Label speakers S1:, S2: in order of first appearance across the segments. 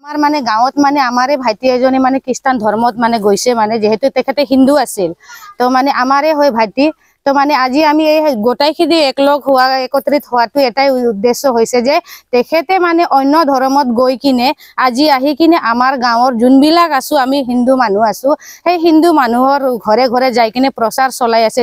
S1: আমাৰ মানে গাঁৱত মানে আমাৰে ভাইটি এজনী মানে খ্ৰীষ্টান ধৰ্মত মানে গৈছে মানে যেহেতু তেখেতে হিন্দু আছিল তো মানে আমাৰে হয় ভাইটি তো মানে আজি আমি এই গোটাইখিনি একলগ হোৱা একত্ৰিত হোৱাটো এটাই উদ্দেশ্য হৈছে যে তেখেতে মানে অন্য ধৰ্মত গৈ কিনে আজি আহি কিনে আমাৰ গাঁৱৰ যোনবিলাক আছো আমি হিন্দু মানুহ আছো সেই হিন্দু মানুহৰ ঘৰে ঘৰে যাই কিনে প্ৰচাৰ চলাই আছে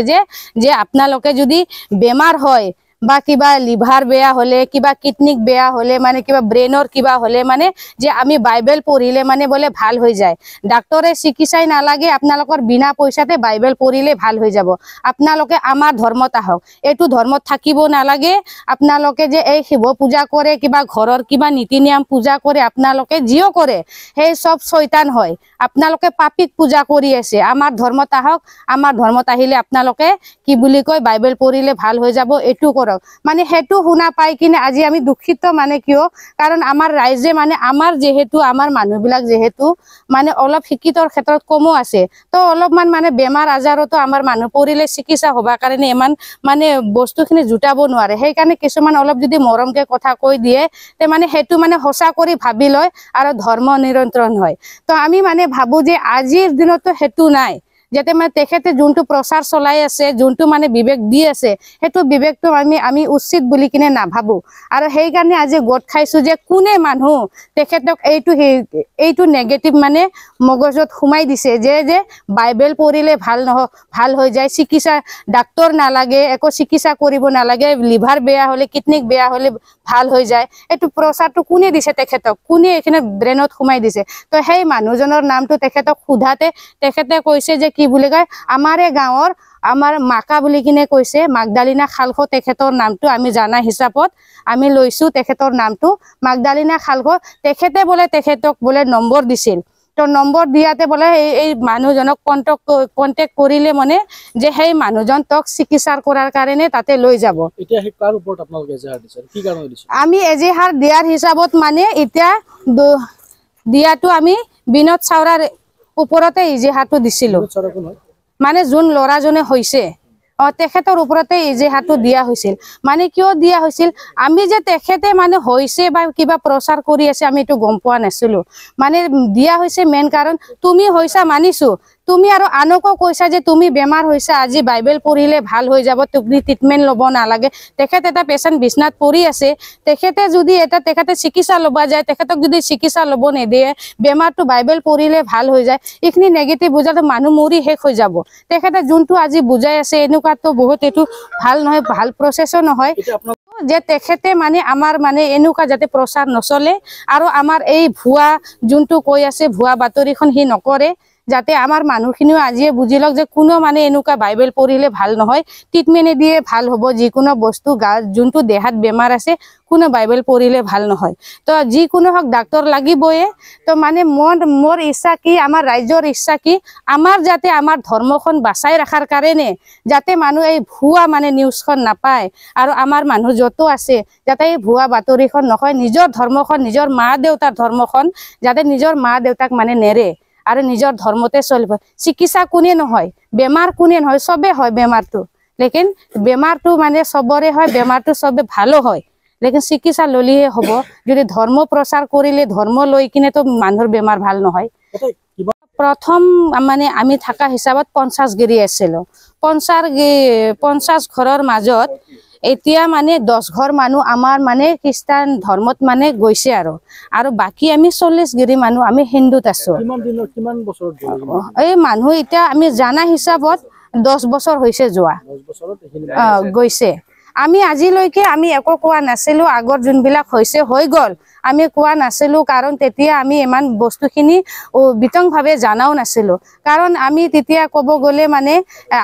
S1: যে আপোনালোকে যদি বেমাৰ হয় বা কিবা লিভাৰ বেয়া হলে কিবা কিডনিক বেয়া হলে মানে কিবা ব্ৰেইনৰ কিবা হলে মানে যে আমি বাইবেল পঢ়িলে মানে বলে ভাল হৈ যায় ডাক্তৰে চিকিৎসাই নালাগে আপোনালোকৰ বিনা পইচাতে বাইবেল পঢ়িলে ভাল হৈ যাব আপোনালোকে আমাৰ ধৰ্মত আহক এইটো ধৰ্মত থাকিব নালাগে আপোনালোকে যে এই শিৱ পূজা কৰে কিবা ঘৰৰ কিবা নীতি নিয়ম পূজা কৰে আপোনালোকে জিও কৰে সেই সব শয়তান হয় আপোনালোকে পাপিক পূজা কৰি আছে আমাৰ ধৰ্মত আহক আমাৰ ধৰ্মত আহিলে আপোনালোকে কি বুলি কয় বাইবেল পঢ়িলে ভাল হৈ যাব এটু কৰক মানে হেতু শুনা পাই কিনে আজি আমি দুখিত মানে কিয় কাৰণ আমাৰ ৰাইজে মানে আমাৰ যেহেতু আমাৰ মানুহবিলাক যেহেতু মানে অলপ শিক্ষিতৰ ক্ষেত্ৰত কমো আছে তো অলপমান মানে বেমাৰ আজাৰতো আমাৰ মানুহ পৰিলে চিকিৎসা হবা কাৰণে ইমান মানে বস্তুখিনি জুটাব নোৱাৰে সেই কাৰণে কিছুমান অলপ যদি মৰমকে কথা কৈ দিয়ে তে মানে হেতু মানে হসা কৰি ভাবি লয় আৰু ধৰ্ম নিৰন্ত্ৰণ হয় তো আমি মানে ভাবো যে আজিৰ দিনতো হেতু নাই যাতে মানে তেখেতে যোনটো প্ৰচাৰ চলাই আছে যোনটো মানে বিবেক দি আছে হেতু বিবেকটো আমি উচিত বুলি কিনে নাভাবো আৰু সেই কাৰণে আজি গোট খাইছো যে কোনে মানুহ তেখেতক এইটো নেগেটিভ মানে মগজত সোমাই দিছে যে বাইবেল পঢ়িলে ভাল হৈ যায় চিকিৎসা ডাক্তৰ নালাগে একো চিকিৎসা কৰিব নালাগে লিভাৰ বেয়া হলে কিডনিক বেয়া হলে ভাল হৈ যায় এইটো প্ৰচাৰটো কোনে দিছে তেখেতক কোনে এখানে ব্ৰেইনত সোমাই দিছে তো সেই মানুহজনৰ নামটো তেখেতক খুধাতে তেখেতে কৈছে যে কি বুলি কয় আমাৰে গাঁৱৰ আমাৰ মাকা বুলি কিনে কৈছে মাগদালিনা খালখো তেখেতৰ নামটো আমি জানা হিচাপত আমি লৈছো তেখেতৰ নামটো মাগদালিনা খালখো তেখেতে বলে তেখেতক বলে নম্বৰ দিছিল তো নম্বৰ দিয়াতে বলে এই মানুহজনক কন্টেক্ট কৰিলে মানে যে সেই মানুহজন তক চিকিৎসা কৰাৰ কাৰণে তাতে লৈ যাব
S2: এতিয়া হে কাৰ ওপৰত আপোনালোকে এজাহাৰ দিছে কি কাৰণে দিছে
S1: আমি এজাহাৰ দিয়াৰ হিচাপত মানে এতিয়া দিয়াটো আমি বিনোদ চাওৰাৰ ওপৰতে এজাহাৰটো দিছিলো মানে যোন ল'ৰাজনে হৈছে তেখেতৰ ওপৰতে এজাহাৰটো দিয়া হৈছিল মানে কিয় দিয়া হৈছিল আমি যে তেখেতে মানে হৈছে বা কিবা প্ৰচাৰ কৰি আছে আমি এটো গম পোৱা নাছিলো মানে দিয়া হৈছে মেইন কাৰণ তুমি হৈছা মানিছো তুমি আৰু আনকো কৈছা যে তুমি বেমাৰ হৈছা আজি বাইবেল পঢ়িলে ভাল হৈ যাব তুমি ট্ৰিটমেন্ট লব নালাগে তেখেতে এটা পেশেন্ট বিছনাত পৰি আছে তেখেতে যদি তেখেতে চিকিৎসা লবা যায় তেখেতক যদি চিকিৎসা লব নেদিয়ে বেমাৰটো বাইবেল পঢ়িলে ভাল হৈ যায় ইখিনি নেগেটিভ বুজাটো মানুহ মৰি শেষ হৈ যাব তেখেতে যোনটো আজি বুজাই আছে এনেকুৱাটো বহুত এটো ভাল নহয় ভাল প্ৰচেছও নহয় যে তেখেতে মানে আমাৰ মানে এনেকুৱা যাতে প্ৰচাৰ নচলে আৰু আমাৰ এই ভুৱা যোনটো কৈ আছে ভুৱা বাতৰিখন হি নকৰে যাতে আমাৰ মানুহখিনিও আজিয়ে বুজিলক যে কোনো মানে এনেকুৱা বাইবেল পঢ়িলে ভাল নহয় ট্ৰিটমেন্ট দিয়ে ভাল হ'ব যিকোনো বস্তু যোনটো দেহাত বেমাৰ আছে কোনো বাইবেল পঢ়িলে ভাল নহয় তো যিকোনো হক ডাক্তৰ লাগিবই তো মানে মোৰ ইচ্ছা কি আমাৰ ৰাজ্যৰ ইচ্ছা কি আমাৰ যাতে আমাৰ ধৰ্মখন বাচাই ৰাখাৰ কাৰণে যাতে মানুহ এই ভুৱা মানে নিউজখন নাপায় আৰু আমাৰ মানুহ যত আছে যাতে এই ভুৱা বাতৰিখন নহয় নিজৰ ধৰ্মখন নিজৰ মা দেউতাৰ ধৰ্মখন যাতে নিজৰ মা দেউতাক মানে নেৰে আৰু নিজৰ ধৰ্মতে চলিব চিকিৎসা কোনে নহয় বেমাৰ কোনে নহয় সবে হয় বেমাৰটো লেকিন বেমাৰটো মানে সবৰে হয় বেমাৰটো সবে ভালো হয় লেকিন চিকিৎসা ললিহে হ'ব যদি ধৰ্ম প্ৰচাৰ কৰিলে ধৰ্ম লৈ কিনে তো মানুহৰ বেমাৰ ভাল নহয় প্ৰথম মানে আমি থাকা হিচাপত 50 গিৰি আছিল 50 ঘৰৰ মাজত এতিয়া মানে 10 ঘৰ মানুহ আমাৰ মানে খ্ৰীষ্টান ধৰ্মত মানে গৈছে আৰু বাকি আমি 40 গিৰি মানুহ আমি হিন্দুত আছো
S2: কিমান বছৰ
S1: এই মানুহ এতিয়া আমি জানা হিচাপত 10 বছৰ হৈছে যোৱা
S2: 10 বছৰত
S1: গৈছে আমি আজিলৈকে আমি একো কোৱা নাছিলো আগৰ যোনবিলাক হৈছে হৈ গল আমি কোৱা নাছিলো কাৰণ তেতিয়া আমি ইমান বস্তুখিনি বিতংভাৱে জানাও নাছিলো কাৰণ আমি তেতিয়া কব গলে মানে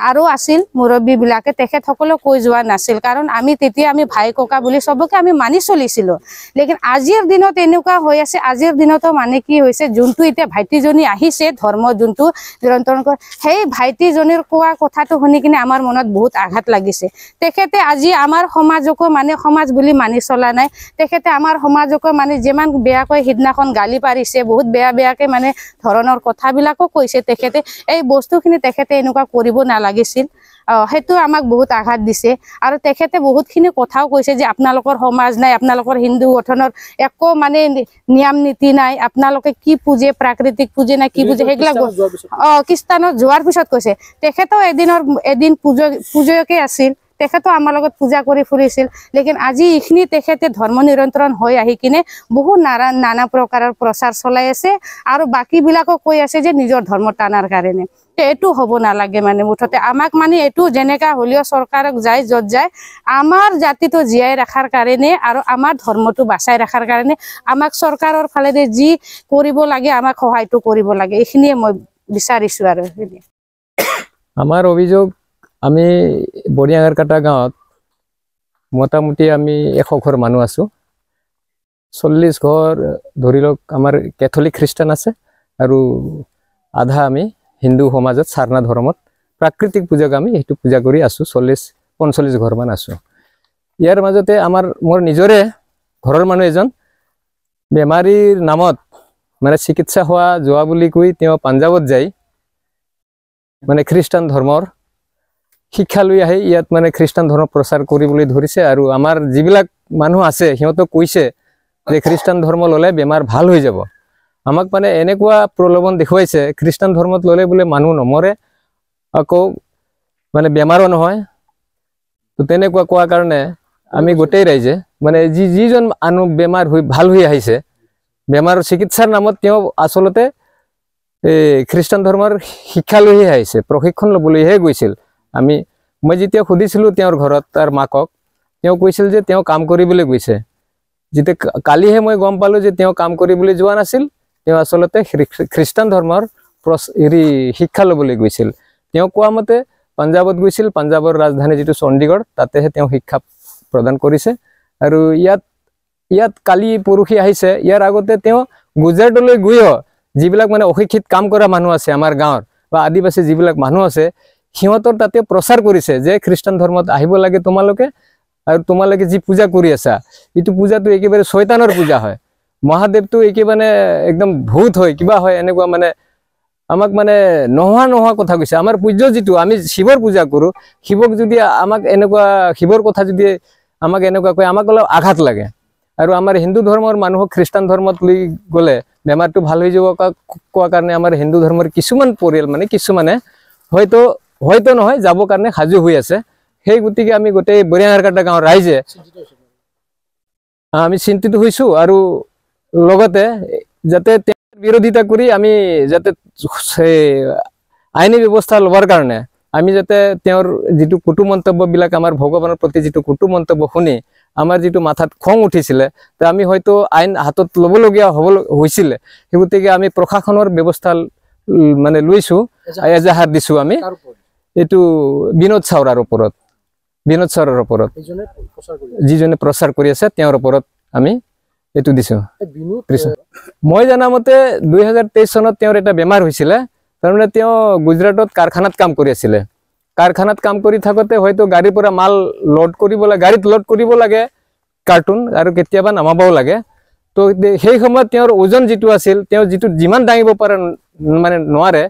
S1: আৰু আছিল মুৰব্বী বিলাকে তেখেত সকলো কৈ যোৱা নাছিল কাৰণ আমি তেতিয়া আমি ভাই ককা বুলি সবকে আমি মানি চলিছিলো লেকিন আজিৰ দিনত এনেকুৱা হৈ আছে আজিৰ দিনতো মানে কি হৈছে যোনটো এতিয়া ভাইটিজনী আহিছে ধৰ্ম যোনটো নিৰন্তৰণ কৰে সেই ভাইটিজনীৰ কোৱা কথাটো শুনি কিনে আমাৰ মনত বহুত আঘাত লাগিছে তেখেতে আজি আমাৰ সমাজকো মানে সমাজ বুলি মানি চলা নাই তেখেতে আমাৰ সমাজকো মানে যেমান বেয়াকৈ হিদনাখন গালি পাৰিছে বহুত বেয়াকে মানে ধৰণৰ কথাবিলাকো কৈছে তেখেতে এই বস্তুখিনি তেখেতে এনেকুৱা কৰিব নালাগিছিল সেইটো আমাক বহুত আঘাত দিছে আৰু তেখেতে বহুতখিনি কথাও কৈছে যে আপোনালোকৰ সমাজ নাই, আপোনালোকৰ হিন্দু গঠনৰ একো মানে নিয়ম নীতি নাই, আপোনালোকে কি পূজে, প্ৰাকৃতিক পূজে নাই কি পূজে, সেইবিলাক খ্ৰীষ্টানত যোৱাৰ পিছত কৈছে। তেখেতেও এদিন পূজকে আছিল, তেখেতো আমাৰ লগত পূজা কৰি ফুৰিছিল, লেকিন আজি এইখিনি তেখেতে ধৰ্ম নিৰন্তৰণ হৈ আহি কিনে বহু নানা প্ৰকাৰৰ প্ৰচাৰ চলাই আছে আৰু বাকীবিলাকক কৈ আছে যে নিজৰ ধৰ্ম টানাৰ কাৰণে। এইটো হ'ব নালাগে মানে মুঠতে আমাক মানে এইটো যেনেকা হ'লেও চৰকাৰক যায় য'ত যায় আমাৰ জাতিটো জীয়াই ৰখাৰ কাৰণে আৰু আমাৰ ধৰ্মটো বাচাই ৰখাৰ কাৰণে আমাক চৰকাৰৰ ফালেদি যি কৰিব লাগে আমাক সহায়টো কৰিব লাগে, এইখিনিয়ে মই বিচাৰিছোঁ। আৰু
S3: আমাৰ অভিযোগ, আমি বৰিয়াঙাৰকাটা গাঁৱত মোটামুটি আমি 100 ঘৰ মানুহ আছোঁ। 40 ঘৰ ধৰি লওক আমাৰ কেথলিক খ্ৰীষ্টান আছে আৰু আধা আমি হিন্দু সমাজত সাৰনা ধৰ্মত প্ৰাকৃতিক পূজাক আমি সেইটো পূজা কৰি আছোঁ। 40-45 ঘৰমান আছোঁ। ইয়াৰ মাজতে মোৰ নিজৰে ঘৰৰ মানুহ এজন বেমাৰীৰ নামত মানে চিকিৎসা হোৱা যোৱা বুলি কৈ তেওঁ পাঞ্জাৱত যায় মানে খ্ৰীষ্টান ধৰ্মৰ শিক্ষা লৈ আহি ইয়াত মানে খ্ৰীষ্টান ধৰ্ম প্ৰচাৰ কৰিবলৈ ধৰিছে আৰু আমাৰ যিবিলাক মানুহ আছে সিহঁতক কৈছে যে খ্ৰীষ্টান ধৰ্ম ল'লে বেমাৰ ভাল হৈ যাব। আমাক মানে এনেকুৱা প্ৰলোভন দেখুৱাইছে খ্ৰীষ্টান ধৰ্মত ল'লে বোলে মানুহ নমৰে, আকৌ মানে বেমাৰো নহয়। তো তেনেকুৱা কোৱাৰ কাৰণে আমি গোটেই ৰাইজে মানে যিজন মানুহ বেমাৰ ভাল হৈ আহিছে, বেমাৰৰ চিকিৎসাৰ নামত তেওঁ আচলতে খ্ৰীষ্টান ধৰ্মৰ শিক্ষা লৈহে আহিছে, প্ৰশিক্ষণ ল'বলৈহে গৈছিল। মই যেতিয়া সুধিছিলোঁ তেওঁৰ ঘৰত তাৰ মাকক, তেওঁ কৈছিল যে তেওঁ কাম কৰিবলৈ গৈছে। যেতিয়া কালিহে মই গম পালোঁ যে তেওঁ কাম কৰিবলৈ যোৱা নাছিল, তেওঁ আচলতে খ্ৰীষ্টান ধৰ্মৰ শিক্ষা ল'বলৈ গৈছিল। তেওঁ কোৱা মতে পাঞ্জাৱত গৈছিল, পাঞ্জাৱৰ ৰাজধানী যিটো চণ্ডীগড়, তাতেহে তেওঁ শিক্ষা প্ৰদান কৰিছে। আৰু ইয়াত কালি পৰহি আহিছে। ইয়াৰ আগতে তেওঁ গুজৰাটলৈ গৈও যিবিলাক মানে অশিক্ষিত কাম কৰা মানুহ আছে আমাৰ গাঁৱৰ বা আদিবাসী যিবিলাক মানুহ আছে সিহঁতৰ তাতে প্ৰচাৰ কৰিছে যে খ্ৰীষ্টান ধৰ্মত আহিব লাগে তোমালোকে, আৰু তোমালোকে যি পূজা কৰি আছা এইটো পূজাটো একেবাৰে শয়তানৰ পূজা হয়, মহাদেৱটো একেবাৰে একদম ভূত হয়, কিবা হয়, এনেকুৱা মানে আমাক মানে নোহোৱা কথা কৈছে। আমাৰ পূজ্য যিটো আমি শিৱৰ পূজা কৰোঁ, শিৱক যদি আমাক এনেকুৱা শিৱৰ কথা যদি আমাক এনেকুৱা কয় আমাক অলপ আঘাত লাগে। আৰু আমাৰ হিন্দু ধৰ্মৰ মানুহক খ্ৰীষ্টান ধৰ্মত লৈ গ'লে বেমাৰটো ভাল হৈ যাব কোৱা কাৰণে আমাৰ হিন্দু ধৰ্মৰ কিছুমান পৰিয়াল মানে কিছুমানে হয়তো নহয় যাবৰ কাৰণে সাজু হৈ আছে। সেই গতিকে আমি গোটেই বৰিয়াঙাৰকাটা গাঁৱৰ ৰাইজে আমি চিন্তিত হৈছোঁ আৰু লগতে যাতে বিৰোধিতা কৰি আমি যাতে আইনী ব্যৱস্থা ল'বৰ কাৰণে আমি যাতে তেওঁৰ যিটো কুটু মন্তব্যবিলাক আমাৰ ভগৱানৰ প্ৰতি যিটো কুটু মন্তব্য শুনি আমাৰ যিটো মাথাত খং উঠিছিলে, তে আমি হয়তো আইন হাতত ল'বলগীয়া হৈছিলে। সেই গতিকে আমি প্ৰশাসনৰ ব্যৱস্থা মানে লৈছোঁ, এজাহাৰ দিছোঁ আমি এইটো বিনোদ চাওৰাৰ ওপৰত, যিজনে প্ৰচাৰ কৰি আছে তেওঁৰ ওপৰত আমি এইটো দিছোঁ। মই জনামতে 2023 চনত তেওঁৰ এটা বেমাৰ হৈছিলে। তাৰমানে তেওঁ গুজৰাটত কাৰখানাত কাম কৰি আছিলে। কাৰখানাত কাম কৰি থাকোঁতে হয়তো গাড়ীৰ পৰা মাল গাড়ীত লোড কৰিব লাগে কাৰ্টুন, আৰু কেতিয়াবা নামাবও লাগে। তো সেই সময়ত তেওঁৰ ওজন যিটো আছিল, তেওঁ যিমান দাঙিব পাৰে মানে নোৱাৰে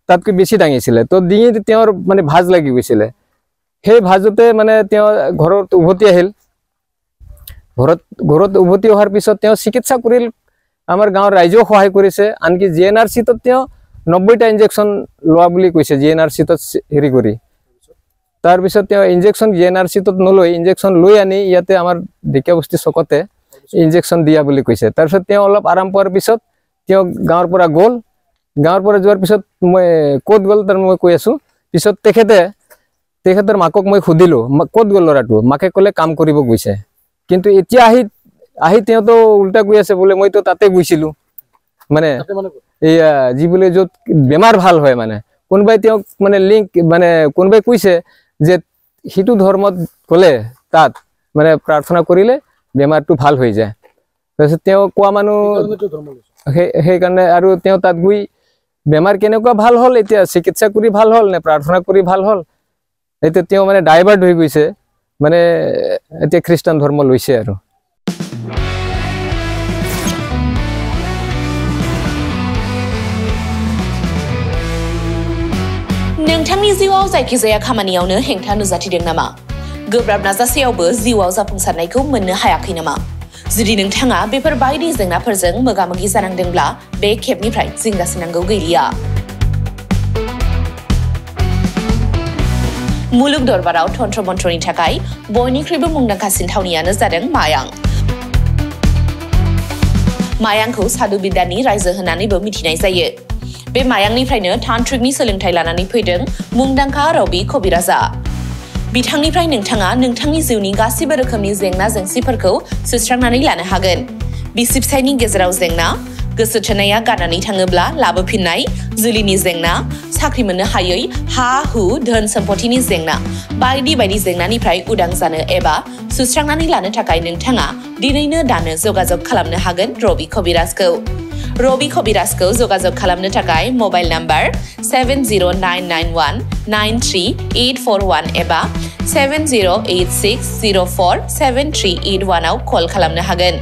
S3: তাতকৈ বেছি দাঙিছিলে। তো ডিঙিত তেওঁৰ মানে ভাজ লাগি গৈছিলে। সেই ভাজতে মানে তেওঁ ঘৰত উভতি আহিল। ঘৰত উভতি অহাৰ পিছত তেওঁ চিকিৎসা কৰিল। আমাৰ গাঁৱৰ ৰাইজেও সহায় কৰিছে। আনকি GNRC-ত তেওঁ 90টা ইনজেকশ্যন লোৱা বুলি কৈছে, GNRC-ত হেৰি কৰি। তাৰপিছত তেওঁ ইনজেকশ্যন GNRC-ত নলৈ ইনজেকশ্যন লৈ আনি ইয়াতে আমাৰ ঢেকীয়াবস্তি চকতে ইনজেকশ্যন দিয়া বুলি কৈছে। তাৰপিছত তেওঁ অলপ আৰাম পোৱাৰ পিছত তেওঁ গাঁৱৰ পৰা গ'ল। গাঁৱৰ পৰা যোৱাৰ পিছত মই ক'ত গ'ল তাৰ মই কৈ আছোঁ। পিছত তেখেতৰ মাকক মই সুধিলোঁ ক'ত গ'ল ল'ৰাটো, মাকে ক'লে কাম কৰিব গৈছে। কিন্তু এতিয়া আহি তেওঁতো উল্টা কৈ আছে বোলে মইতো তাতে গৈছিলোঁ, মানে এয়া যি বোলে য'ত বেমাৰ ভাল হয়, মানে কোনোবাই তেওঁক মানে কোনোবাই কৈছে যে সিটো ধৰ্মত গ'লে তাত মানে প্ৰাৰ্থনা কৰিলে বেমাৰটো ভাল হৈ যায়। তাৰপিছত তেওঁ কোৱা মানুহ সেইকাৰণে আৰু তেওঁ তাত গৈ বেমাৰ কেনেকুৱা ভাল হ'ল, এতিয়া চিকিৎসা কৰি ভাল হ'ল নে প্ৰাৰ্থনা কৰি ভাল হ'ল, এতিয়া তেওঁ মানে ডাইভাৰ্ট হৈ গৈছে, মানে এতিয়া খ্ৰীষ্টান ধৰ্ম লৈছে আৰু।
S4: nâng नोंथांनि जिउआव जायखिजाया खामानियावनो हेंथा नुजाथिदों नामा? गोब्राब नाजासेयावबो जिउआव जाफुंसारनायखौ मोननो हायाखै नामा? जुदि नोंथाङा बेफोर बायदि जेंनाफोरजों मोगा-मोगि जानांदोंब्ला बे खेबनिफ्राय जिंगासिनांगौ गैलिया। मुलुग दरबाराव तन्त्र मन्त्रनि थाखाय बयनिख्रुइबो मुंदांखासिन थावनियानो जादों मायां। मायांखौ साधु बिद्यानि रायजो होननानैबो मिथिनाय जायो। बे मायांनिफ्रायनो तान्त्रिकनि सोलोंथाइ लानानै फैदों मुंदांखा रबि कबिराजा। बिथांनिफ्राय नोंथाङा नोंथांनि जिउनि गासिबो रोखोमनि जेंना जेंसिफोरखौ सुस्रांनानै लानो हागोन। बिसि फिसायनि गेजेराव जेंना, गोसो थोनाया गारनानै थाङोब्ला लाबोफिननाय, जुलिनि जेंना, साख्रि मोननो हायै, हा हु धोन सम्पथिनि जेंना बायदि बायदि जेंनानिफ्राय उदां जानो एबा सुस्रांनानै लानो थाखाय नोंथाङा दिनैनो दानो जगाजग खालामनो हागोन रबि कबिराजखौ। रबि कबिराजखौ जगाजग खालामनो थाखाय मबाइल नाम्बार 7099193841 एबा 7086047381 आव कल खालामनो हागोन।